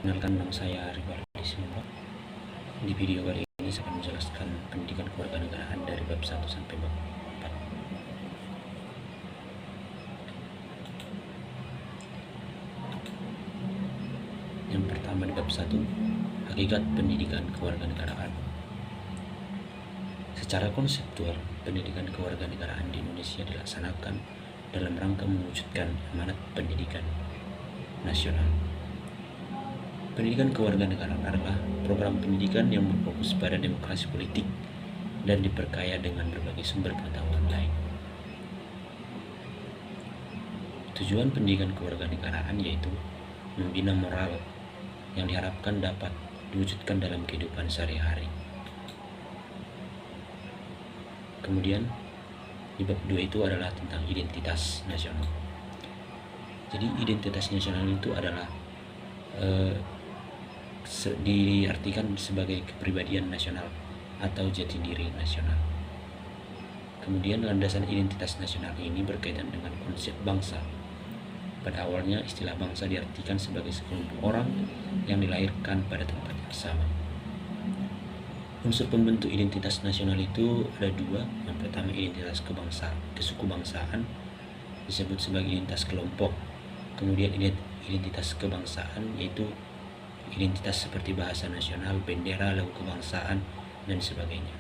Perkenalkan, nama saya Rivaldi Simanjuntak. Di video kali ini saya akan menjelaskan pendidikan kewarganegaraan dari bab 1 sampai bab 4. Yang pertama di bab 1, hakikat pendidikan kewarganegaraan. Secara konseptual, pendidikan kewarganegaraan di Indonesia dilaksanakan dalam rangka mewujudkan amanat pendidikan nasional. Pendidikan kewarganegaraan adalah program pendidikan yang berfokus pada demokrasi politik dan diperkaya dengan berbagai sumber pengetahuan lain. Tujuan pendidikan kewarganegaraan yaitu membina moral yang diharapkan dapat diwujudkan dalam kehidupan sehari-hari. Kemudian di bab 2 itu adalah tentang identitas nasional. Jadi identitas nasional itu adalah diartikan sebagai kepribadian nasional atau jati diri nasional. Kemudian landasan identitas nasional ini berkaitan dengan konsep bangsa. Pada awalnya istilah bangsa diartikan sebagai sekelompok orang yang dilahirkan pada tempat yang sama. Unsur pembentuk identitas nasional itu ada dua. Yang pertama identitas kesukubangsaan disebut sebagai identitas kelompok. Kemudian identitas kebangsaan yaitu identitas seperti bahasa nasional, bendera, lagu kebangsaan, dan sebagainya.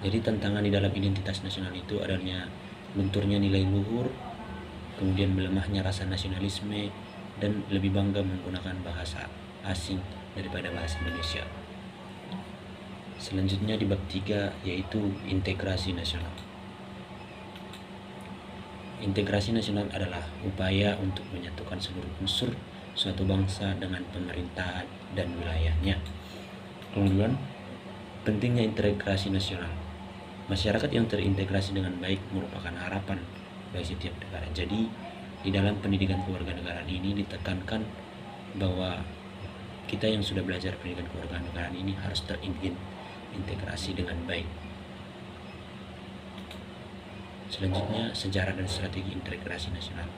Jadi tantangan di dalam identitas nasional itu adanya lunturnya nilai luhur, kemudian melemahnya rasa nasionalisme, dan lebih bangga menggunakan bahasa asing daripada bahasa Indonesia. Selanjutnya di bab 3 yaitu integrasi nasional. Integrasi nasional adalah upaya untuk menyatukan seluruh unsur suatu bangsa dengan pemerintahan dan wilayahnya. Kemudian, pentingnya integrasi nasional. Masyarakat yang terintegrasi dengan baik merupakan harapan bagi setiap negara. Jadi, di dalam pendidikan kewarganegaraan ini ditekankan bahwa kita yang sudah belajar pendidikan kewarganegaraan ini harus terintegrasi dengan baik. Selanjutnya, sejarah dan strategi integrasi nasional.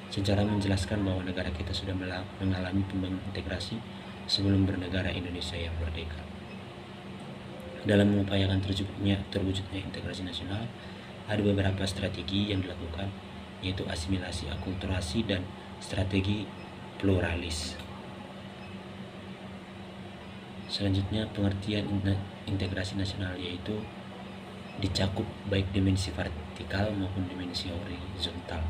Sejarah menjelaskan bahwa negara kita sudah mengalami pembangunan integrasi sebelum bernegara Indonesia yang merdeka. Dalam mengupayakan terwujudnya integrasi nasional, ada beberapa strategi yang dilakukan, yaitu asimilasi, akulturasi, dan strategi pluralis. Selanjutnya, pengertian integrasi nasional yaitu dicakup baik dimensi vertikal maupun dimensi horizontal.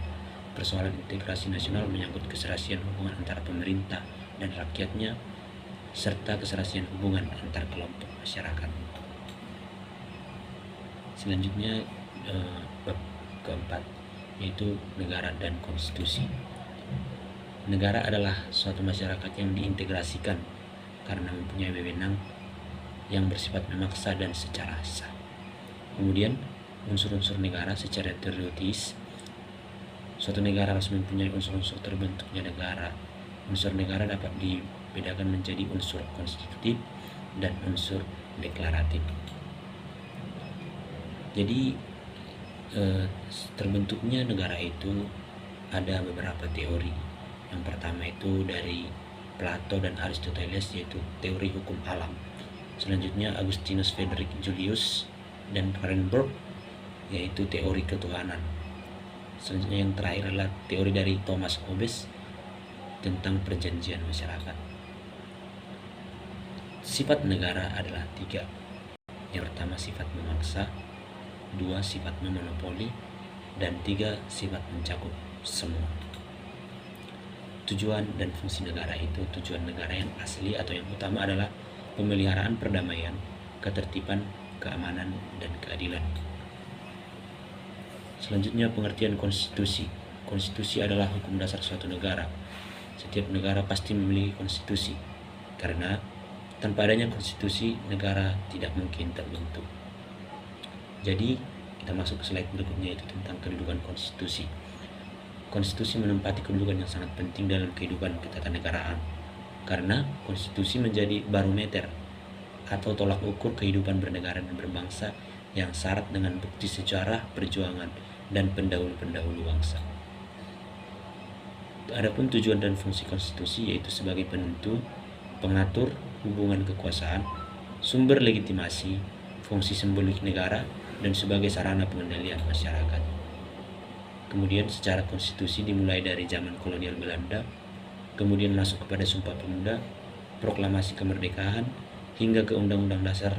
Persoalan integrasi nasional menyangkut keserasian hubungan antara pemerintah dan rakyatnya, serta keserasian hubungan antar kelompok masyarakat. Selanjutnya bab keempat yaitu negara dan konstitusi. Negara adalah suatu masyarakat yang diintegrasikan karena mempunyai wewenang yang bersifat memaksa dan secara sah. Kemudian unsur-unsur negara secara teoritis. Suatu negara harus mempunyai unsur-unsur terbentuknya negara. Unsur negara dapat dibedakan menjadi unsur konstitutif dan unsur deklaratif. Jadi terbentuknya negara itu ada beberapa teori. Yang pertama itu dari Plato dan Aristoteles yaitu teori hukum alam. Selanjutnya Augustinus Frederick Julius dan Fahrenberg yaitu teori ketuhanan. Selanjutnya yang terakhir adalah teori dari Thomas Hobbes tentang perjanjian masyarakat. Sifat negara adalah 3. Yang pertama sifat memaksa, 2 sifat memonopoli, dan 3 sifat mencakup semua. Tujuan dan fungsi negara itu, tujuan negara yang asli atau yang utama adalah pemeliharaan perdamaian, ketertiban, keamanan, dan keadilan. Selanjutnya pengertian konstitusi. Konstitusi adalah hukum dasar suatu negara. Setiap negara pasti memiliki konstitusi, karena tanpa adanya konstitusi, negara tidak mungkin terbentuk. Jadi, kita masuk ke slide berikutnya yaitu tentang kedudukan konstitusi. Konstitusi menempati kedudukan yang sangat penting dalam kehidupan ketatanegaraan, karena konstitusi menjadi barometer atau tolak ukur kehidupan bernegara dan berbangsa yang syarat dengan bukti sejarah, perjuangan, dan pendahulu-pendahulu bangsa. Adapun tujuan dan fungsi konstitusi yaitu sebagai penentu, pengatur hubungan kekuasaan, sumber legitimasi, fungsi simbolik negara, dan sebagai sarana pengendalian masyarakat. Kemudian secara konstitusi dimulai dari zaman kolonial Belanda, kemudian masuk kepada Sumpah Pemuda, Proklamasi Kemerdekaan, hingga ke Undang-Undang Dasar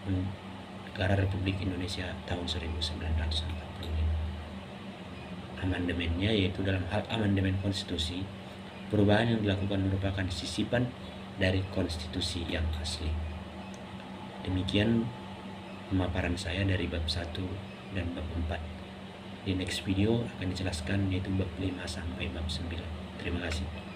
Negara Republik Indonesia tahun 1945. Amandemennya yaitu dalam hal amandemen konstitusi, perubahan yang dilakukan merupakan sisipan dari konstitusi yang asli. Demikian pemaparan saya dari bab 1 dan bab 4. Di next video akan dijelaskan yaitu bab 5 sampai bab 9. Terima kasih.